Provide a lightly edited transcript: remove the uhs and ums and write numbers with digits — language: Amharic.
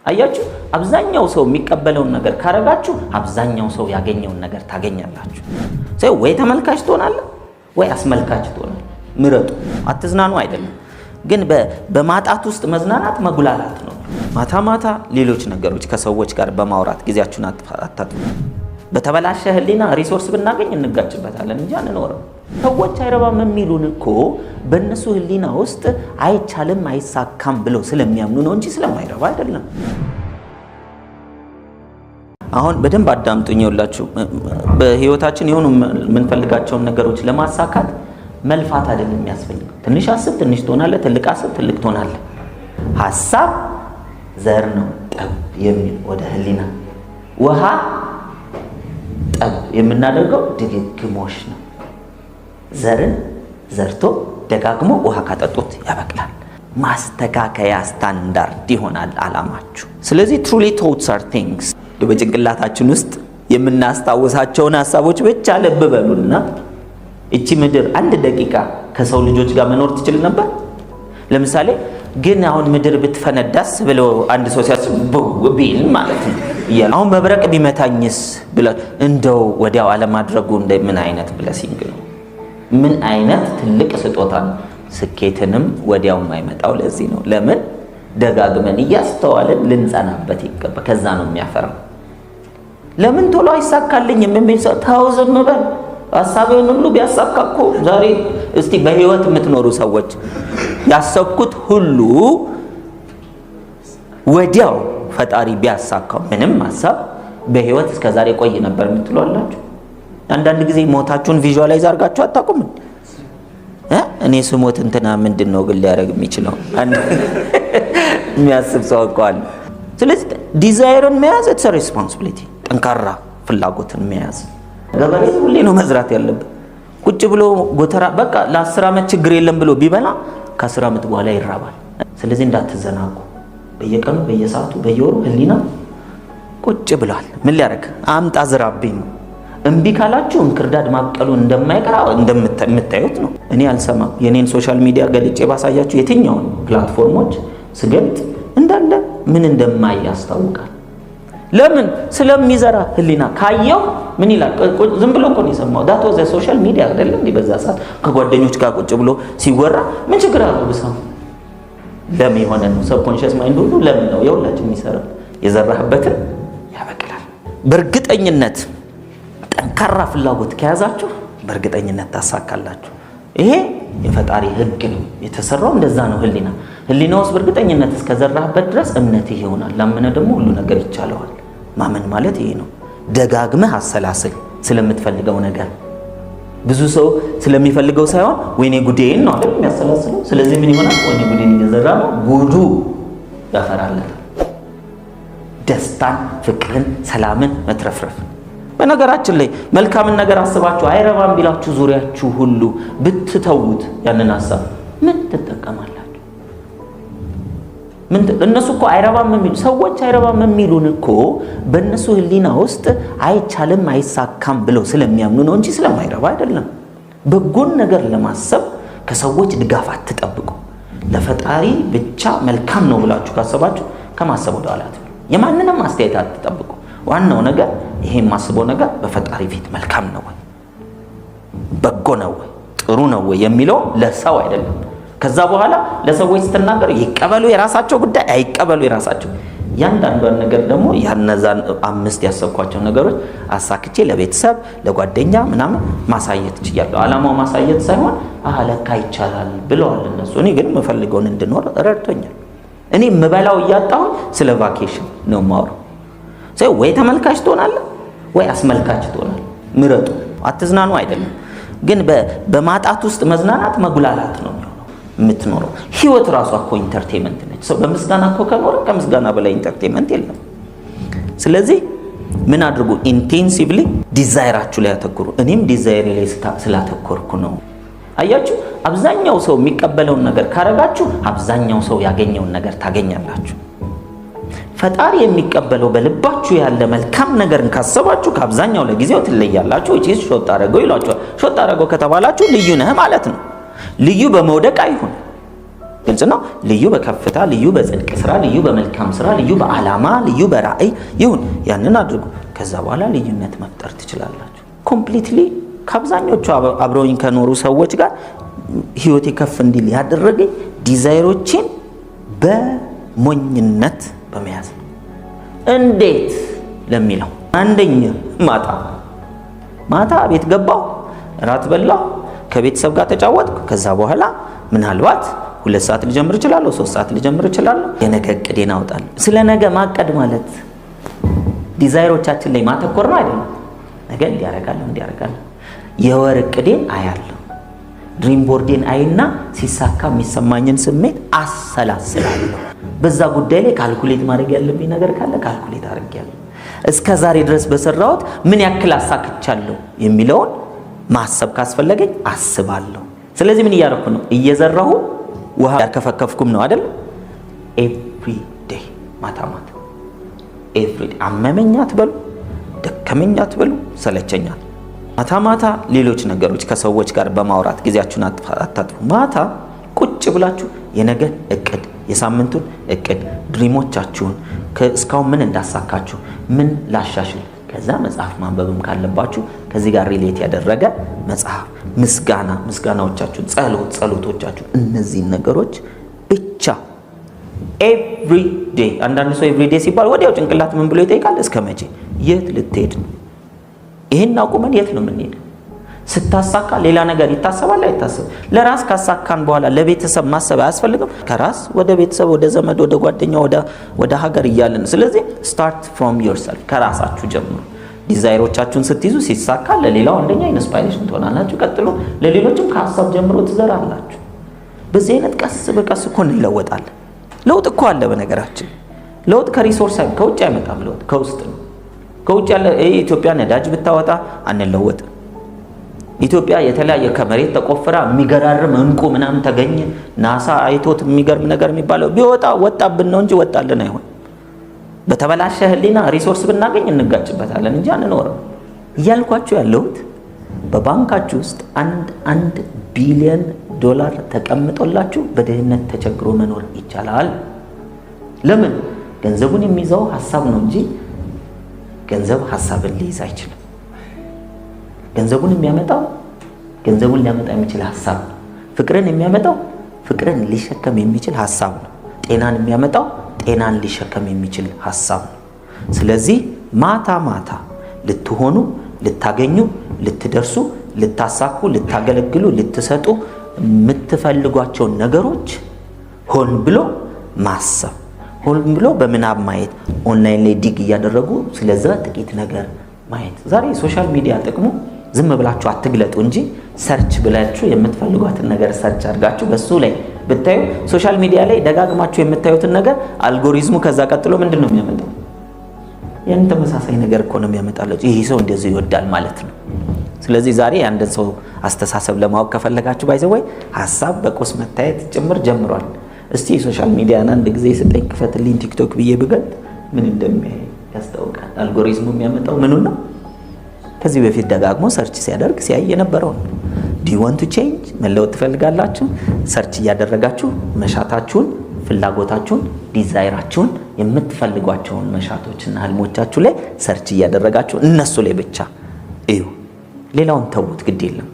አያችሁ አብዛኛው ሰው የሚቀበለውን ነገር ካረጋችሁ አብዛኛው ሰው ያገኘውን ነገር ታገኛላችሁ። ሰው ወይ ተመልካች ትሆናለህ ወይ አስመልካች ትሆናለህ። ምረጡ። አትዝናኑ አይደለም ግን በማጣት ውስጥ መዝናናት መጉላላት ነው። ማታ ማታ ሌሎች ነገሮች ከሰዎች ጋር በማውራት ጊዜያችሁን አታጥፉ። በተበላሸ ህሊና ሪሶርስ ብናገኝ እንጋጭበታለን እንጂ አንኖርም። ሰዎች አይረባም የሚሉን እኮ በእነሱ ህሊና ውስጥ አይቻልም አይሳካም ብለው ስለሚያምኑ ነው እንጂ ስለማይረባ አይደለም። አሁን በደንብ አዳምጡኝ። ይኸውላችሁ በህይወታችን የሆኑ የምንፈልጋቸውን ነገሮች ለማሳካት መልፋት አይደለም የሚያስፈልገው። ትንሽ አስብ ትንሽ ትሆናለህ፣ ትልቅ አስብ ትልቅ ትሆናለህ። ሐሳብ ዘር ነው ጠብ የሚል ወደ ህሊና። ውሃ ጠብ የምናደርገው ድግግሞሽ ነው። ዘርን ዘርቶ ደጋግሞ ውሃ ካጠጡት ያበቅላል። ማስተካከያ ስታንዳርድ ይሆናል አላማችሁ። ስለዚህ truly thoughts are things። በጭንቅላታችን ውስጥ የምናስታውሳቸውን ሐሳቦች ብቻ ልብ በሉና እቺ ምድር አንድ ደቂቃ ከሰው ልጆች ጋር መኖር ትችል ነበር? ለምሳሌ ግን አሁን ምድር ብትፈነዳስ ብሎ አንድ ሰው ሲያስብ ቢል ማለት ነው ይላል። አሁን መብረቅ ቢመታኝስ ብለ እንደው ወዲያው አለማድረጉ ምን አይነት ብለሲንግ ነው? ምን አይነት ትልቅ ስጦታ ነው። ስኬትንም ወዲያው የማይመጣው ለዚህ ነው። ለምን ደጋግመን እያስተዋልን ልንጸናበት ይገባ። ከዛ ነው የሚያፈራው። ለምን ቶሎ አይሳካልኝ የሚል ሰው ተው ዝም በል። ሐሳብህን ሁሉ ቢያሳካኩ ዛሬ እስቲ በህይወት የምትኖሩ ሰዎች ያሰብኩት ሁሉ ወዲያው ፈጣሪ ቢያሳካው ምንም ሐሳብ በህይወት እስከ ዛሬ ቆይ ነበር የምትሏላችሁ? አንዳንድ ጊዜ ሞታችሁን ቪዥዋላይዝ አድርጋችሁ አታውቁም? እኔ ስሞት እንትና ምንድነው ግን ሊያደርግ የሚችለው የሚያስብ ሰው እኮ አለ። ስለዚህ ዲዛይርን መያዝ it's a responsibility። ጠንካራ ፍላጎትን መያዝ። ገበሬ ሁሌ ነው መዝራት ያለበት። ቁጭ ብሎ ጎተራ በቃ ለ10 ዓመት ችግር የለም ብሎ ቢበላ ከ10 ዓመት በኋላ ይራባል። ስለዚህ እንዳትዘናጉ። በየቀኑ በየሰዓቱ በየወሩ ህሊና ቁጭ ብሏል። ምን ሊያደርግ አምጣ ዝራብኝ ነው። እምቢ ካላችሁ እንክርዳድ ማብቀሉ እንደማይቀር እንደምታዩት ነው። እኔ አልሰማም። የኔን ሶሻል ሚዲያ ገልጬ ባሳያችሁ የትኛውን ፕላትፎርሞች ስገልጥ እንዳለ ምን እንደማይ ያስታውቃል። ለምን ስለሚዘራ ህሊና ካየው ምን ይላል? ዝም ብሎ እኮ ነው የሰማው። ዳት ዋዝ ሶሻል ሚዲያ አይደለም እንዴ? በዛ ሰዓት ከጓደኞች ጋር ቁጭ ብሎ ሲወራ ምን ችግር አለው ብሰማ? ለምን የሆነ ነው ሰብኮንሺየስ ማይንድ ሁሉ ለምን ነው የሁላችን የሚሰራ። የዘራህበትን ያበቅላል። በእርግጠኝነት ጠንካራ ፍላጎት ከያዛችሁ በእርግጠኝነት ታሳካላችሁ። ይሄ የፈጣሪ ህግ ነው። የተሰራው እንደዛ ነው። ህሊና ውስጥ በእርግጠኝነት እስከዘራህበት ድረስ እምነት ይሆናል። ላመነ ደግሞ ሁሉ ነገር ይቻለዋል። ማመን ማለት ይሄ ነው። ደጋግመህ አሰላስል ስለምትፈልገው ነገር። ብዙ ሰው ስለሚፈልገው ሳይሆን ወይኔ ጉዴን ነው አይደል የሚያሰላስለው። ስለዚህ ምን ይሆናል? ወይኔ ጉዴን እየዘራ ነው፣ ጉዱ ያፈራለታል። ደስታን፣ ፍቅርን፣ ሰላምን መትረፍረፍ። በነገራችን ላይ መልካምን ነገር አስባችሁ አይረባም ቢላችሁ ዙሪያችሁ ሁሉ ብትተውት ያንን ሐሳብ ምን ትጠቀማላችሁ? እነሱ እኮ አይረባም የሚሉ ሰዎች አይረባም የሚሉን እኮ በእነሱ ህሊና ውስጥ አይቻልም አይሳካም ብለው ስለሚያምኑ ነው እንጂ ስለማይረባ አይደለም። በጎን ነገር ለማሰብ ከሰዎች ድጋፍ አትጠብቁ። ለፈጣሪ ብቻ መልካም ነው ብላችሁ ካሰባችሁ ከማሰብ ወደ ኋላ አትበሉ። የማንንም አስተያየት አትጠብቁ። ዋናው ነገር ይሄ የማስበው ነገር በፈጣሪ ፊት መልካም ነው ወይ፣ በጎ ነው ወይ፣ ጥሩ ነው ወይ የሚለው ለሰው አይደለም። ከዛ በኋላ ለሰዎች ስትናገር ይቀበሉ የራሳቸው ጉዳይ፣ አይቀበሉ የራሳቸው። ያንዳንዷን ነገር ደግሞ ያነዛን 5 ያሰብኳቸው ነገሮች አሳክቼ ለቤተሰብ ለጓደኛ ምናምን ማሳየት ይችላል። አላማው ማሳየት ሳይሆን ለካ ይቻላል ብለዋል እነሱ። እኔ ግን የምፈልገውን እንድኖር ረድቶኛል። እኔ የምበላው እያጣሁ ስለ ቫኬሽን ነው የማወራው። ወይ ተመልካች ትሆናለህ ወይ አስመልካች ትሆናለህ። ምረጡ። አትዝናኑ አይደለም ግን በማጣት ውስጥ መዝናናት መጉላላት ነው የምትኖረው። ህይወት ራሷ እኮ ኢንተርቴይንመንት ነች። ሰው በምስጋና እኮ ከኖረ ከምስጋና በላይ ኢንተርቴይንመንት የለም። ስለዚህ ምን አድርጉ? ኢንቴንሲቭሊ ዲዛይራችሁ ላይ አተኩሩ። እኔም ዲዛይሬ ላይ ስላተኮርኩ ነው። አያችሁ አብዛኛው ሰው የሚቀበለውን ነገር ካረጋችሁ አብዛኛው ሰው ያገኘውን ነገር ታገኛላችሁ። ፈጣሪ የሚቀበለው በልባችሁ ያለ መልካም ነገርን ካሰባችሁ ከአብዛኛው ለጊዜው ትለያላችሁ። እቺ ሾጥ አረገው ይሏችሁ። ሾጥ አረገው ከተባላችሁ ልዩ ነህ ማለት ነው። ልዩ በመውደቅ አይሁን። ግልጽ ነው። ልዩ በከፍታ፣ ልዩ በጽድቅ ስራ፣ ልዩ በመልካም ስራ፣ ልዩ በዓላማ፣ ልዩ በራእይ ይሁን። ያንን አድርጉ። ከዛ በኋላ ልዩነት መፍጠር ትችላላችሁ። ኮምፕሊትሊ ከአብዛኞቹ አብረውኝ ከኖሩ ሰዎች ጋር ህይወቴ ከፍ እንዲል ያደረገኝ ዲዛይሮችን በሞኝነት በመያዝ ነው። እንዴት ለሚለው አንደኛ ማታ ቤት ገባው፣ እራት በላው፣ ከቤተሰብ ጋር ተጫወትኩ። ከዛ በኋላ ምናልባት 2 ሰዓት ልጀምር እችላለሁ፣ 3 ሰዓት ልጀምር እችላለሁ። የነገ እቅዴን አውጣለሁ። ስለ ነገ ማቀድ ማለት ዲዛይሮቻችን ላይ ማተኮር ነው አይደለም? ነገ እንዲያረጋለሁ የወር እቅዴን አያለሁ። ድሪም ቦርዴን አይና ሲሳካ የሚሰማኝን ስሜት አሰላስላለሁ። በዛ ጉዳይ ላይ ካልኩሌት ማድረግ ያለብኝ ነገር ካለ ካልኩሌት አድርጌያለሁ። እስከ ዛሬ ድረስ በሰራሁት ምን ያክል አሳክቻለሁ የሚለውን ማሰብ ካስፈለገኝ አስባለሁ። ስለዚህ ምን እያደረኩ ነው? እየዘራሁ ውሃ ያርከፈከፍኩም ነው አይደል? ኤቭሪ ዴይ ማታ ኤቭሪ ዴይ አመመኝ አትበሉ፣ ደከመኝ አትበሉ፣ ሰለቸኝ ማታ ሌሎች ነገሮች ከሰዎች ጋር በማውራት ጊዜያችሁን አታጥፉ። ማታ ቁጭ ብላችሁ የነገ እቅድ፣ የሳምንቱን እቅድ፣ ድሪሞቻችሁን እስካሁን ምን እንዳሳካችሁ ምን ላሻሽል፣ ከዛ መጽሐፍ ማንበብም ካለባችሁ ከዚህ ጋር ሪሌት ያደረገ መጽሐፍ፣ ምስጋናዎቻችሁን፣ ጸሎቶቻችሁ፣ እነዚህ ነገሮች ብቻ ኤቭሪ ዴይ። አንዳንድ ሰው ኤቭሪ ዴይ ሲባል ወዲያው ጭንቅላት ምን ብሎ ይጠይቃል? እስከ መቼ? የት ልትሄድ ነው? ይሄን አቁመን የት ነው የምንሄደው? ስታሳካ ሌላ ነገር ይታሰባል አይታሰብ? ለራስ ካሳካን በኋላ ለቤተሰብ ማሰብ አያስፈልግም? ከራስ ወደ ቤተሰብ፣ ወደ ዘመድ፣ ወደ ጓደኛ፣ ወደ ሀገር እያለን። ስለዚህ ስታርት ፍሮም ዮርሰልፍ፣ ከራሳችሁ ጀምሩ። ዲዛይሮቻችሁን ስትይዙ ሲሳካ ለሌላው አንደኛ ኢንስፓይሬሽን ትሆናላችሁ። ቀጥሎ ለሌሎችም ከሀሳብ ጀምሮ ትዘራላችሁ። በዚህ አይነት ቀስ በቀስ እኮ እንለወጣለን። ለውጥ እኮ አለ። በነገራችን ለውጥ ከሪሶርስ ከውጭ አይመጣም። ለውጥ ከውስጥ ነው። ከውጭ ያለ ኢትዮጵያ ነዳጅ ብታወጣ አንለወጥም። ኢትዮጵያ የተለያየ ከመሬት ተቆፍራ የሚገራርም እንቁ ምናምን ተገኘ ናሳ አይቶት የሚገርም ነገር የሚባለው ቢወጣ ወጣብን ነው እንጂ ወጣልን አይሆን። በተበላሸ ህሊና ሪሶርስ ብናገኝ እንጋጭበታለን እንጂ አንኖርም። እያልኳችሁ ያለሁት በባንካችሁ ውስጥ አንድ ቢሊዮን ዶላር ተቀምጦላችሁ በድህነት ተቸግሮ መኖር ይቻላል። ለምን? ገንዘቡን የሚይዘው ሀሳብ ነው እንጂ ገንዘብ ሀሳብን ሊይዝ አይችልም። ገንዘቡን የሚያመጣው ገንዘቡን ሊያመጣ የሚችል ሀሳብ ነው። ፍቅርን የሚያመጣው ፍቅርን ሊሸከም የሚችል ሀሳብ ነው። ጤናን የሚያመጣው ጤናን ሊሸከም የሚችል ሀሳብ ነው። ስለዚህ ማታ ልትሆኑ፣ ልታገኙ፣ ልትደርሱ፣ ልታሳኩ፣ ልታገለግሉ፣ ልትሰጡ የምትፈልጓቸውን ነገሮች ሆን ብሎ ማሰብ፣ ሆን ብሎ በምናብ ማየት፣ ኦንላይን ላይ ዲግ እያደረጉ ስለዛ ጥቂት ነገር ማየት። ዛሬ ሶሻል ሚዲያ ጥቅሙ ዝም ብላችሁ አትግለጡ እንጂ ሰርች ብላችሁ የምትፈልጓትን ነገር ሰርች አድርጋችሁ በሱ ላይ ብታዩ ሶሻል ሚዲያ ላይ ደጋግማችሁ የምታዩትን ነገር አልጎሪዝሙ ከዛ ቀጥሎ ምንድነው የሚያመጣው? ያን ተመሳሳይ ነገር እኮ ነው የሚያመጣላችሁ። ይሄ ሰው እንደዚህ ይወዳል ማለት ነው። ስለዚህ ዛሬ አንድን ሰው አስተሳሰብ ለማወቅ ከፈለጋችሁ ባይዘው ሐሳብ በቁስ መታየት ጭምር ጀምሯል። እስቲ ሶሻል ሚዲያን አንድ ጊዜ ስጠኝ ክፈትልኝ ቲክቶክ ብዬ ብገልጥ ምን እንደሚያይ ያስታውቃል። አልጎሪዝሙ የሚያመጣው ምን ነው? ከዚህ በፊት ደጋግሞ ሰርች ሲያደርግ ሲያይ የነበረው ነው። ዱ ዩ ዋንት ቱ ቼንጅ? መለወጥ ትፈልጋላችሁ? ሰርች እያደረጋችሁ መሻታችሁን፣ ፍላጎታችሁን፣ ዲዛይራችሁን፣ የምትፈልጓቸውን መሻቶችና ህልሞቻችሁ ላይ ሰርች እያደረጋችሁ እነሱ ላይ ብቻ እዩ። ሌላውን ተውት፣ ግድ የለም።